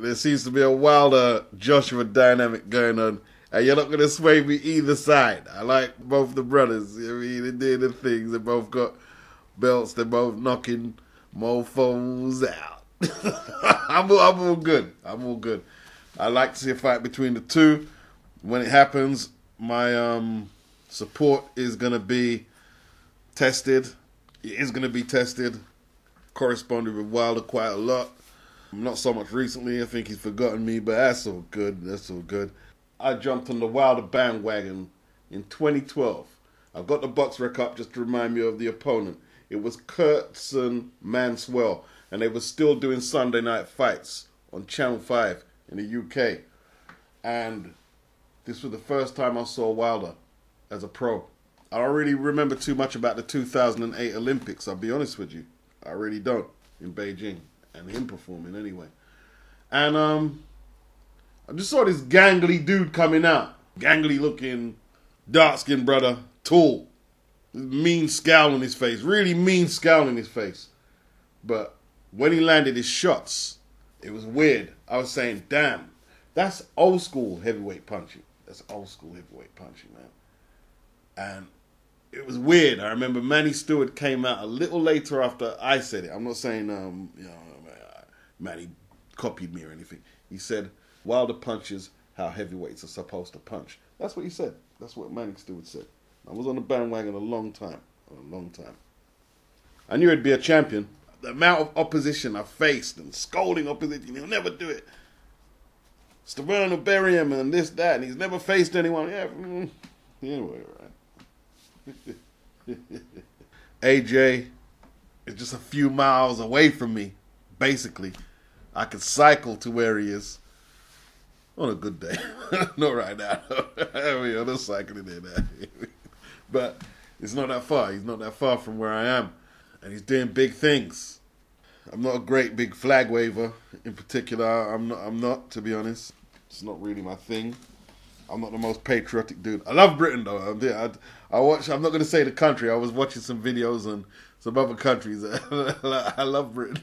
there seems to be a Wilder Joshua dynamic going on, and you're not going to sway me either side. I like both the brothers. I mean, they're doing the things. They both got belts. They're both knocking mofos out. I'm all good. I'm all good. I like to see a fight between the two. When it happens, my support is going to be tested. It is going to be tested. Corresponded with Wilder quite a lot. Not so much recently. I think he's forgotten me, but that's all good. That's all good. I jumped on the Wilder bandwagon in 2012. I've got the box rec up just to remind me of the opponent. It was Kurtzon Manswell, and they were still doing Sunday night fights on Channel 5 in the UK. And this was the first time I saw Wilder as a pro. I don't really remember too much about the 2008 Olympics, I'll be honest with you. I really don't, in Beijing. And him performing anyway. And I just saw this gangly dude coming out. Gangly looking, dark-skinned brother, tall. Mean scowl on his face. Really mean scowl on his face. But when he landed his shots, it was weird. I was saying, damn, that's old school heavyweight punching. That's old school heavyweight punching, man. And it was weird. I remember Manny Stewart came out a little later after I said it. I'm not saying, Manny copied me or anything. He said, Wilder punches how heavyweights are supposed to punch. That's what he said. That's what Manny Stewart said. I was on the bandwagon a long time. I knew he'd be a champion. The amount of opposition I faced and scolding opposition, he'll never do it. Stavern will bury him and this, that, and he's never faced anyone. Yeah, anyway, right. AJ is just a few miles away from me, basically. I could cycle to where he is on a good day. Not right now. I'm not cycling there now. But it's not that far. He's not that far from where I am. And he's doing big things. I'm not a great big flag waver in particular. I'm not, to be honest. It's not really my thing. I'm not the most patriotic dude. I love Britain though. I'm not going to say the country. I was watching some videos on some other countries. I love Britain.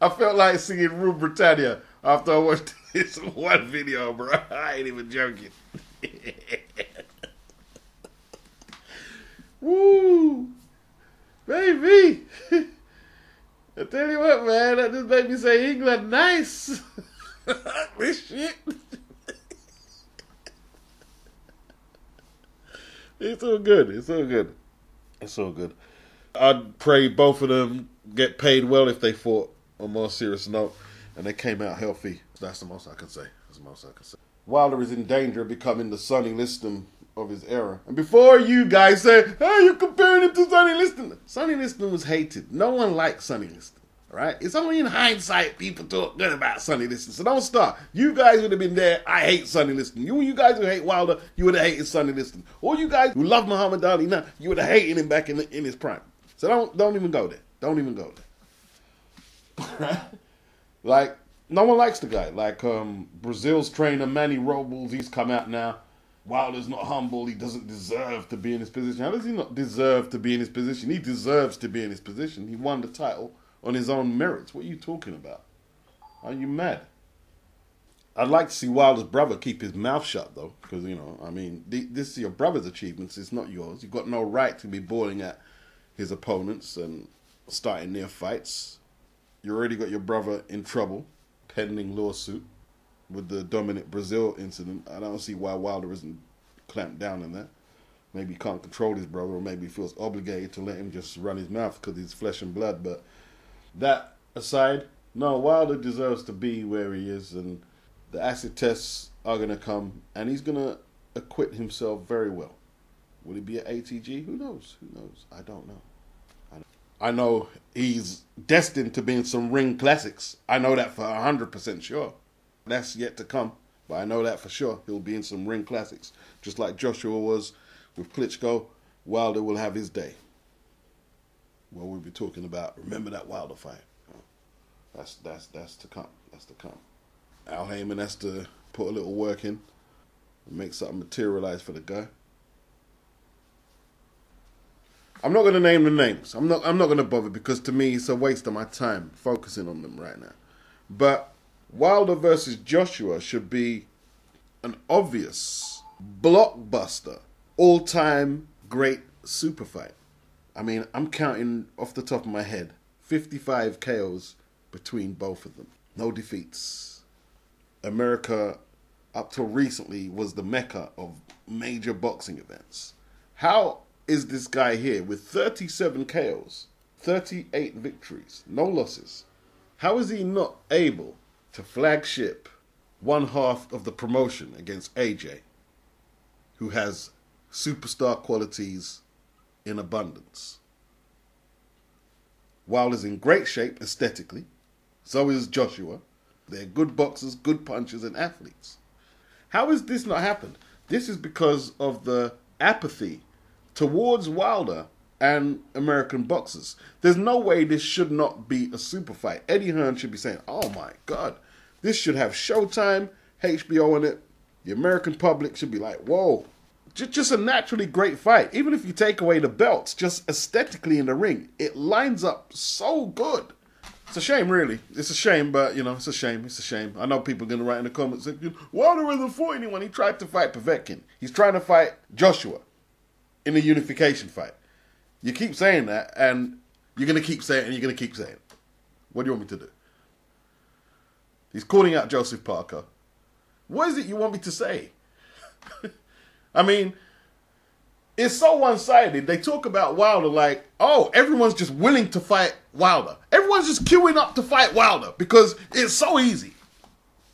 I felt like singing Rule Britannia after I watched this one video, bro. I ain't even joking. Woo! Baby! I tell you what, man, that just made me say England nice. This shit. It's all good. It's all good. It's all good. I'd pray both of them get paid well if they fought on a more serious note and they came out healthy. That's the most I can say. That's the most I can say. Wilder is in danger of becoming the Sonny Liston of his era. And before you guys say, hey, you're comparing him to Sonny Liston. Sonny Liston was hated. No one liked Sonny Liston. Right? It's only in hindsight people talk good about Sonny Liston. So don't start. You guys would have been there. I hate Sonny Liston. You guys who hate Wilder, you would have hated Sonny Liston. All you guys who love Muhammad Ali now, you would have hated him back in his prime. So don't even go there. Don't even go there. Like, no one likes the guy. Like Brazil's trainer Manny Robles, he's come out now. Wilder's not humble. He doesn't deserve to be in his position. How does he not deserve to be in his position? He deserves to be in his position. He won the title on his own merits. What are you talking about? Are you mad? I'd like to see Wilder's brother keep his mouth shut, though, because, this is your brother's achievements. It's not yours. You've got no right to be bawling at his opponents and starting near fights. You already got your brother in trouble, pending lawsuit with the Dominant Brazil incident. I don't see why Wilder isn't clamped down on that. Maybe he can't control his brother, or maybe he feels obligated to let him just run his mouth because he's flesh and blood, but that aside, no, Wilder deserves to be where he is, and the acid tests are going to come, and he's going to acquit himself very well. Will he be at ATG? Who knows? Who knows? I don't know. I know he's destined to be in some ring classics. I know that for 100% sure. That's yet to come, but I know that for sure. He'll be in some ring classics. Just like Joshua was with Klitschko, Wilder will have his day. Well, we'll be talking about, remember that Wilder fight. That's to come. That's to come. Al Heyman has to put a little work in and make something materialize for the guy. I'm not going to name the names. I'm not going to bother, because to me it's a waste of my time focusing on them right now. But Wilder versus Joshua should be an obvious blockbuster, all-time great super fight. I mean, I'm counting off the top of my head 55 KOs between both of them. No defeats. America, up till recently, was the mecca of major boxing events. How is this guy here with 37 KOs, 38 victories, no losses? How is he not able to flagship one half of the promotion against AJ, who has superstar qualities in abundance? Wilder's in great shape aesthetically. So is Joshua. They're good boxers, good punchers, and athletes. How has this not happened? This is because of the apathy towards Wilder and American boxers. There's no way this should not be a super fight. Eddie Hearn should be saying, oh my God, this should have Showtime, HBO in it. The American public should be like, whoa. Just a naturally great fight. Even if you take away the belts, just aesthetically in the ring, it lines up so good. It's a shame, really. It's a shame, but, you know, it's a shame. It's a shame. I know people are going to write in the comments, saying, Wilder hasn't fought anyone. He tried to fight Povetkin. He's trying to fight Joshua in a unification fight. You keep saying that, and you're going to keep saying it, and you're going to keep saying it. What do you want me to do? He's calling out Joseph Parker. What is it you want me to say? I mean, it's so one-sided. They talk about Wilder like, oh, everyone's just willing to fight Wilder. Everyone's just queuing up to fight Wilder because it's so easy.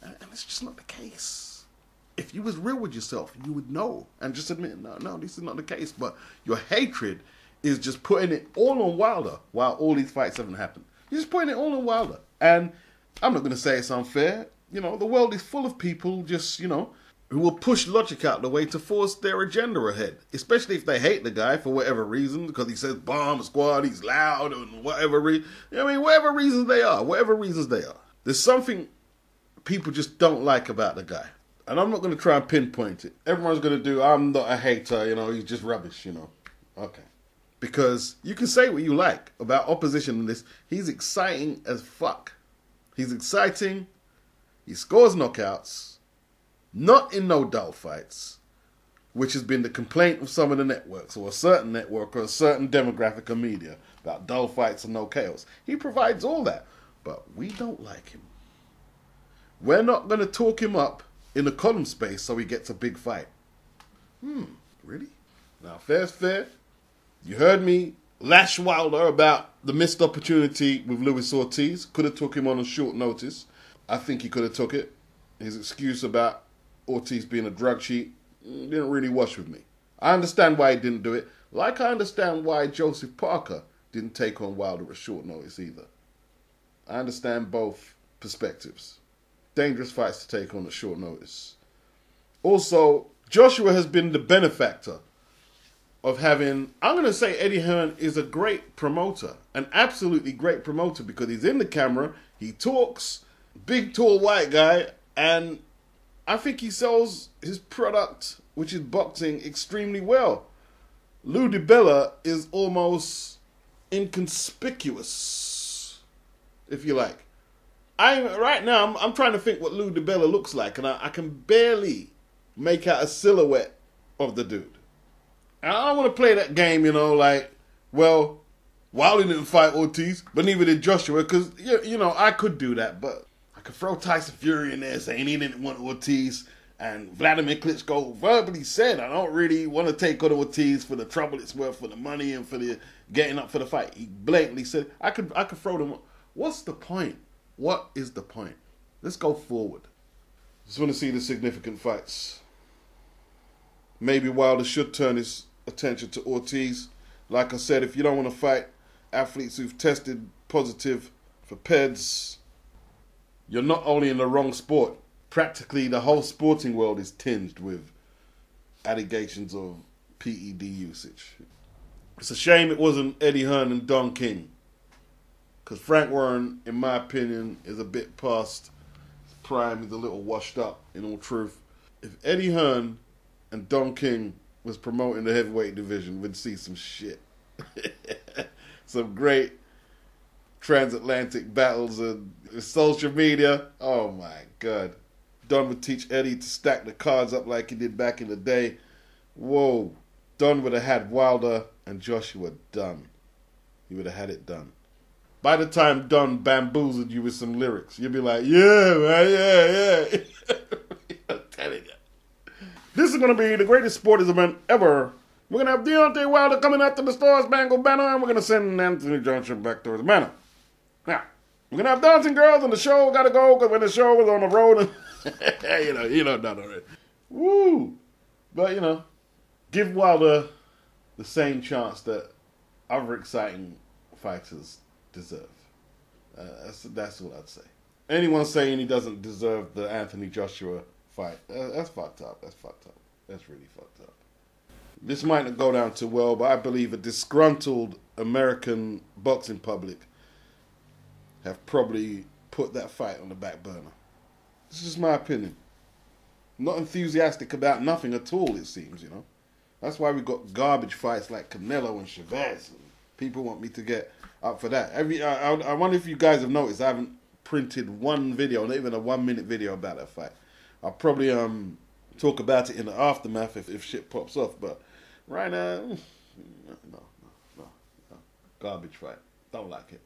And it's just not the case. If you was real with yourself, you would know and just admit, no, this is not the case. But your hatred is just putting it all on Wilder while all these fights haven't happened. You're just putting it all on Wilder. And I'm not going to say it's unfair. You know, the world is full of people just, you know, who will push logic out the way to force their agenda ahead. Especially if they hate the guy for whatever reason, because he says bomb squad, he's loud, and whatever reason. I mean, whatever reasons they are. There's something people just don't like about the guy. And I'm not going to try and pinpoint it. Everyone's going to do, I'm not a hater, you know, he's just rubbish, you know. Okay. Because you can say what you like about opposition in this. He's exciting as fuck. He's exciting. He scores knockouts. Not in no dull fights, which has been the complaint of some of the networks, or a certain network, or a certain demographic of media, about dull fights and no chaos. He provides all that, but we don't like him. We're not going to talk him up in the column space so he gets a big fight. Really? Now, fair's fair. You heard me lash Wilder about the missed opportunity with Luis Ortiz. Could have took him on a short notice. I think he could have took it. His excuse about Ortiz being a drug cheat didn't really wash with me. I understand why he didn't do it, like I understand why Joseph Parker didn't take on Wilder at short notice either. I understand both perspectives. Dangerous fights to take on at short notice. Also, Joshua has been the benefactor of having, I'm going to say Eddie Hearn is a great promoter, an absolutely great promoter, because he's in the camera, he talks, big tall white guy, and I think he sells his product, which is boxing, extremely well. Lou DiBella is almost inconspicuous, if you like. Right now, I'm trying to think what Lou DiBella looks like, and I can barely make out a silhouette of the dude. And I don't want to play that game, you know, like, well, Wilder didn't fight Ortiz, but neither did Joshua, because, you know, I could do that, but I could throw Tyson Fury in there saying he didn't want Ortiz, and Vladimir Klitschko verbally said, I don't really want to take on Ortiz for the trouble it's worth, for the money, and for the getting up for the fight. He blatantly said, I could throw them. What's the point? What is the point? Let's go forward. Just want to see the significant fights. Maybe Wilder should turn his attention to Ortiz. Like I said, if you don't want to fight athletes who've tested positive for PEDs, you're not only in the wrong sport. Practically the whole sporting world is tinged with allegations of PED usage. It's a shame it wasn't Eddie Hearn and Don King. Because Frank Warren, in my opinion, is a bit past his prime. He's a little washed up, in all truth. If Eddie Hearn and Don King was promoting the heavyweight division, we'd see some shit. Some great transatlantic battles and social media. Oh my God. Don would teach Eddie to stack the cards up like he did back in the day. Whoa. Don would have had Wilder and Joshua done. He would have had it done. By the time Don bamboozled you with some lyrics, you'd be like, yeah, man, yeah. I'm telling you. This is going to be the greatest sporting event ever. We're going to have Deontay Wilder coming out to the Star Spangled Banner, and we're going to send Anthony Joshua back to his manor. Now, we're going to have dancing girls, and the show got to go, because when the show was on the road, and you know, done already. Woo! But, give Wilder the same chance that other exciting fighters deserve. That's what I'd say. Anyone saying he doesn't deserve the Anthony Joshua fight, that's fucked up. That's fucked up. That's really fucked up. This might not go down too well, but I believe a disgruntled American boxing public have probably put that fight on the back burner. This is my opinion. Not enthusiastic about nothing at all, it seems, That's why we got garbage fights like Canelo and Chavez. People want me to get up for that. I wonder if you guys have noticed I haven't printed one video, not even a 1-minute video about that fight. I'll probably talk about it in the aftermath if shit pops off, but right now, no. Garbage fight. Don't like it.